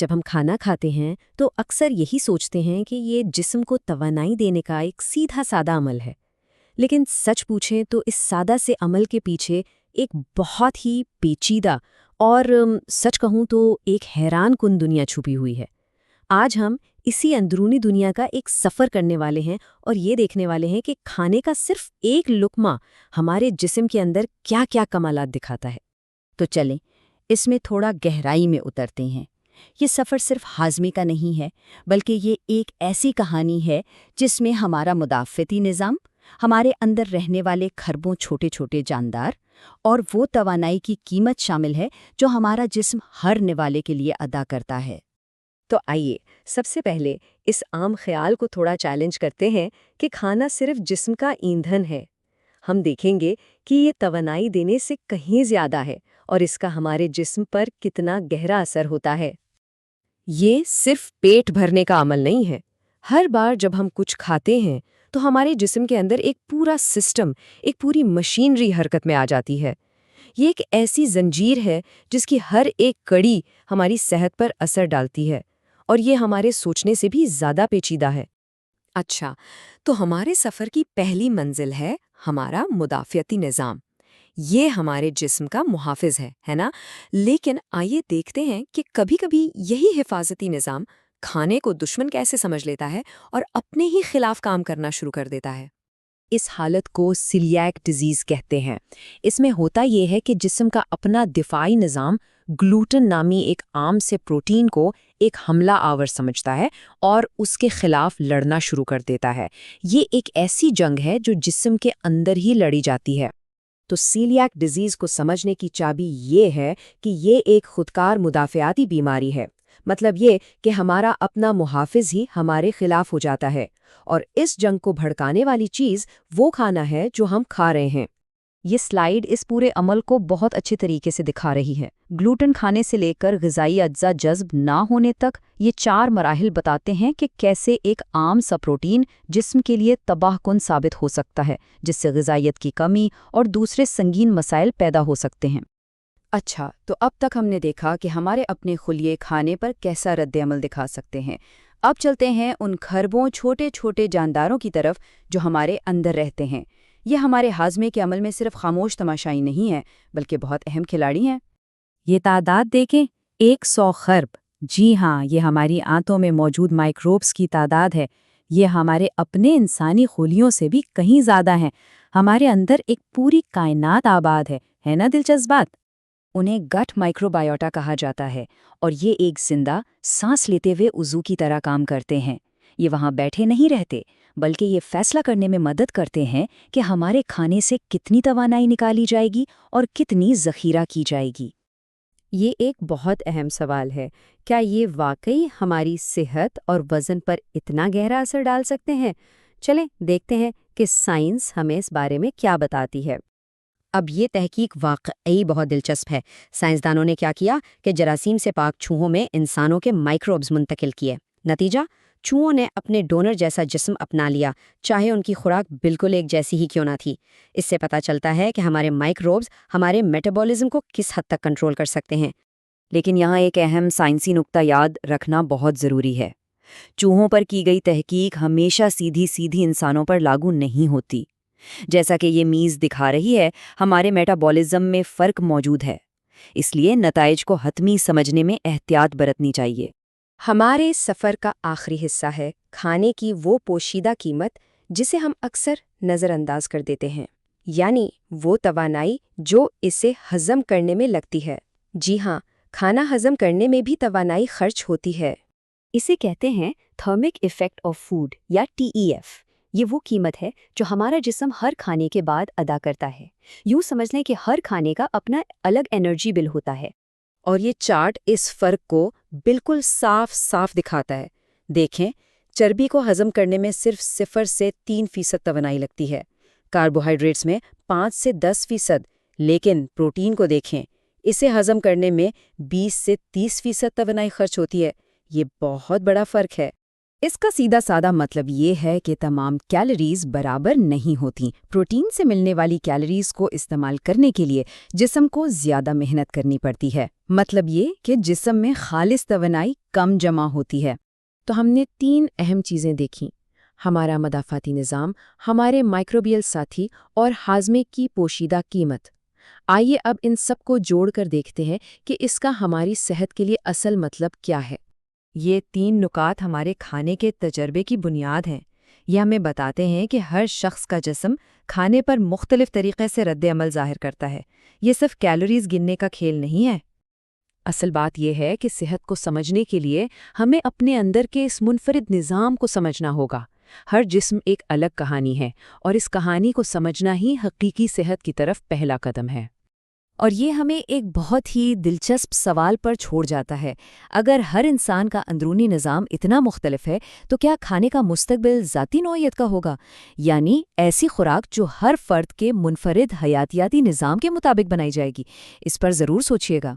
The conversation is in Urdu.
جب ہم کھانا کھاتے ہیں تو اکثر یہی سوچتے ہیں کہ یہ جسم کو توانائی دینے کا ایک سیدھا سادہ عمل ہے، لیکن سچ پوچھیں تو اس سادہ سے عمل کے پیچھے ایک بہت ہی پیچیدہ اور سچ کہوں تو ایک حیران کن دنیا چھپی ہوئی ہے۔ آج ہم اسی اندرونی دنیا کا ایک سفر کرنے والے ہیں اور یہ دیکھنے والے ہیں کہ کھانے کا صرف ایک لقمہ ہمارے جسم کے اندر کیا کیا کمالات دکھاتا ہے۔ تو چلیں اس میں تھوڑا گہرائی میں اترتے ہیں۔ یہ سفر صرف ہاضمے کا نہیں ہے، بلکہ یہ ایک ایسی کہانی ہے جس میں ہمارا مدافعتی نظام، ہمارے اندر رہنے والے کھربوں چھوٹے چھوٹے جاندار اور وہ توانائی کی قیمت شامل ہے جو ہمارا جسم ہر نوالے کے لیے ادا کرتا ہے۔ تو آئیے سب سے پہلے اس عام خیال کو تھوڑا چیلنج کرتے ہیں کہ کھانا صرف جسم کا ایندھن ہے۔ ہم دیکھیں گے کہ یہ توانائی دینے سے کہیں زیادہ ہے اور اس کا ہمارے جسم پر کتنا گہرا اثر ہوتا ہے۔ یہ صرف پیٹ بھرنے کا عمل نہیں ہے۔ ہر بار جب ہم کچھ کھاتے ہیں تو ہمارے جسم کے اندر ایک پورا سسٹم، ایک پوری مشینری حرکت میں آ جاتی ہے۔ یہ ایک ایسی زنجیر ہے جس کی ہر ایک کڑی ہماری صحت پر اثر ڈالتی ہے، اور یہ ہمارے سوچنے سے بھی زیادہ پیچیدہ ہے۔ اچھا، تو ہمارے سفر کی پہلی منزل ہے ہمارا مدافعتی نظام۔ یہ ہمارے جسم کا محافظ ہے نا؟ لیکن آئیے دیکھتے ہیں کہ کبھی کبھی یہی حفاظتی نظام کھانے کو دشمن کیسے سمجھ لیتا ہے اور اپنے ہی خلاف کام کرنا شروع کر دیتا ہے۔ اس حالت کو سیلیاک ڈیزیز کہتے ہیں۔ اس میں ہوتا یہ ہے کہ جسم کا اپنا دفاعی نظام گلوٹن نامی ایک عام سے پروٹین کو ایک حملہ آور سمجھتا ہے اور اس کے خلاف لڑنا شروع کر دیتا ہے۔ یہ ایک ایسی جنگ ہے جو جسم کے اندر ہی لڑی جاتی ہے۔ تو سیلیاک ڈیزیز کو سمجھنے کی چابی یہ ہے کہ یہ ایک خودکار مدافعاتی بیماری ہے۔ مطلب یہ کہ ہمارا اپنا محافظ ہی ہمارے خلاف ہو جاتا ہے، اور اس جنگ کو بھڑکانے والی چیز وہ کھانا ہے جو ہم کھا رہے ہیں۔ یہ سلائیڈ اس پورے عمل کو بہت اچھے طریقے سے دکھا رہی ہے۔ گلوٹن کھانے سے لے کر غذائی اجزاء جذب نہ ہونے تک یہ 4 مراحل بتاتے ہیں کہ کیسے ایک عام سا پروٹین جسم کے لیے تباہ کن ثابت ہو سکتا ہے، جس سے غذائیت کی کمی اور دوسرے سنگین مسائل پیدا ہو سکتے ہیں۔ اچھا، تو اب تک ہم نے دیکھا کہ ہمارے اپنے خلیے کھانے پر کیسا رد عمل دکھا سکتے ہیں۔ اب چلتے ہیں ان کھربوں چھوٹے چھوٹے جانداروں کی طرف جو ہمارے اندر رہتے ہیں۔ یہ ہمارے ہاضمے کے عمل میں صرف خاموش تماشائی نہیں ہے، بلکہ بہت اہم کھلاڑی ہیں۔ یہ تعداد دیکھیں، 100 خرب۔ جی ہاں، یہ ہماری آنتوں میں موجود مائکروبس کی تعداد ہے۔ یہ ہمارے اپنے انسانی خلیوں سے بھی کہیں زیادہ ہیں۔ ہمارے اندر ایک پوری کائنات آباد ہے نا دلچسپ بات؟ انہیں گٹ مائکروبائیوٹا کہا جاتا ہے، اور یہ ایک زندہ، سانس لیتے ہوئے عضو کی طرح کام کرتے ہیں۔ یہ وہاں بیٹھے نہیں رہتے، بلکہ یہ فیصلہ کرنے میں مدد کرتے ہیں کہ ہمارے کھانے سے کتنی توانائی نکالی جائے گی اور کتنی ذخیرہ کی جائے گی۔ یہ ایک بہت اہم سوال ہے۔ کیا یہ واقعی ہماری صحت اور وزن پر اتنا گہرا اثر ڈال سکتے ہیں؟ چلیں دیکھتے ہیں کہ سائنس ہمیں اس بارے میں کیا بتاتی ہے۔ اب یہ تحقیق واقعی بہت دلچسپ ہے۔ سائنسدانوں نے کیا کیا کہ جراثیم سے پاک چوہوں میں انسانوں کے مائکروبز منتقل کیے۔ نتیجہ، چوہوں نے اپنے ڈونر جیسا جسم اپنا لیا، چاہے ان کی خوراک بالکل ایک جیسی ہی کیوں نہ تھی۔ اس سے پتہ چلتا ہے کہ ہمارے مائکروبز ہمارے میٹابولزم کو کس حد تک کنٹرول کر سکتے ہیں۔ لیکن یہاں ایک اہم سائنسی نقطہ یاد رکھنا بہت ضروری ہے۔ چوہوں پر کی گئی تحقیق ہمیشہ سیدھی انسانوں پر لاگو نہیں ہوتی۔ جیسا کہ یہ میز دکھا رہی ہے، ہمارے میٹابولزم میں فرق موجود ہے، اس لیے نتائج کو حتمی سمجھنے میں احتیاط برتنی چاہیے۔ ہمارے سفر کا آخری حصہ ہے کھانے کی وہ پوشیدہ قیمت جسے ہم اکثر نظر انداز کر دیتے ہیں، یعنی وہ توانائی جو اسے ہضم کرنے میں لگتی ہے۔ جی ہاں، کھانا ہضم کرنے میں بھی توانائی خرچ ہوتی ہے۔ اسے کہتے ہیں تھرمک ایفیکٹ آف فوڈ یا TEF۔ یہ وہ قیمت ہے جو ہمارا جسم ہر کھانے کے بعد ادا کرتا ہے۔ یوں سمجھ لیں کہ ہر کھانے کا اپنا الگ انرجی بل ہوتا ہے، اور یہ چارٹ اس فرق کو بالکل صاف دکھاتا ہے۔ دیکھیں، چربی کو ہضم کرنے میں صرف 0 سے 3% توانائی لگتی ہے، کاربوہائیڈریٹس میں 5 سے 10%، لیکن پروٹین کو دیکھیں، اسے ہضم کرنے میں 20 سے 30% توانائی خرچ ہوتی ہے۔ یہ بہت بڑا فرق ہے۔ اس کا سیدھا سادہ مطلب یہ ہے کہ تمام کیلوریز برابر نہیں ہوتیں۔ پروٹین سے ملنے والی کیلوریز کو استعمال کرنے کے لیے جسم کو زیادہ محنت کرنی پڑتی ہے۔ مطلب یہ کہ جسم میں خالص توانائی کم جمع ہوتی ہے۔ تو ہم نے 3 اہم چیزیں دیکھیں: ہمارا مدافعتی نظام، ہمارے مائکروبیل ساتھی اور ہاضمے کی پوشیدہ قیمت۔ آئیے اب ان سب کو جوڑ کر دیکھتے ہیں کہ اس کا ہماری صحت کے لیے اصل مطلب کیا ہے۔ یہ 3 نکات ہمارے کھانے کے تجربے کی بنیاد ہیں۔ یہ ہمیں بتاتے ہیں کہ ہر شخص کا جسم کھانے پر مختلف طریقے سے رد عمل ظاہر کرتا ہے۔ یہ صرف کیلوریز گننے کا کھیل نہیں ہے۔ اصل بات یہ ہے کہ صحت کو سمجھنے کے لیے ہمیں اپنے اندر کے اس منفرد نظام کو سمجھنا ہوگا۔ ہر جسم ایک الگ کہانی ہے، اور اس کہانی کو سمجھنا ہی حقیقی صحت کی طرف پہلا قدم ہے۔ اور یہ ہمیں ایک بہت ہی دلچسپ سوال پر چھوڑ جاتا ہے۔ اگر ہر انسان کا اندرونی نظام اتنا مختلف ہے تو کیا کھانے کا مستقبل ذاتی نوعیت کا ہوگا؟ یعنی ایسی خوراک جو ہر فرد کے منفرد حیاتیاتی نظام کے مطابق بنائی جائے گی؟ اس پر ضرور سوچیے گا۔